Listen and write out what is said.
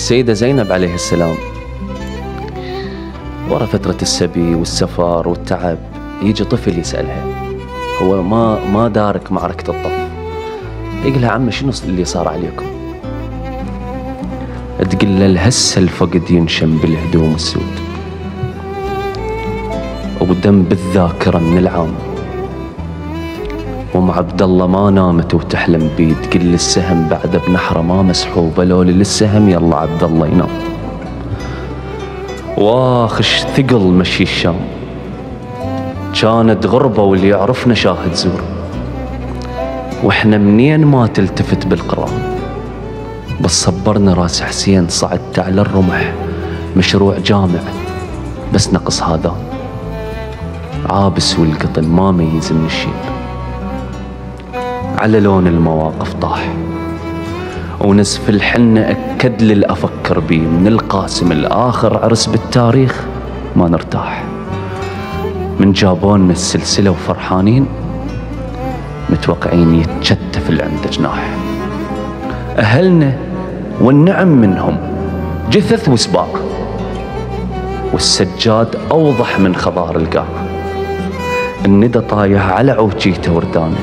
السيدة زينب عليه السلام ورا فترة السبي والسفر والتعب يجي طفل يسألها، هو ما دارك معركة الطف، يقولها عمي شنو اللي صار عليكم؟ تقول له الهسه الفقد ينشم بالهدوم السود ودم بالذاكرة من العام، وام عبد الله ما نامت وتحلم بيه، تقول السهم بعد بنحره ما مسحوبه، لو للسهم يلا عبد الله ينام. واخش ثقل مشي الشام، كانت غربة واللي يعرفنا شاهد زور، واحنا منين ما تلتفت بالقرآن، بس صبرنا راس حسين صعدت على الرمح، مشروع جامع بس نقص هذا، عابس والقطن ما ميز من الشيب، على لون المواقف طاح، ونزف الحنة أكد لي أفكر بيه، من القاسم الآخر عرس بالتاريخ ما نرتاح، من جابون السلسلة وفرحانين متوقعين يتشتف اللي عنده جناح، أهلنا والنعم منهم جثث وسباع، والسجاد أوضح من خضار القاع، الندى طايح على عوجيته وردانه،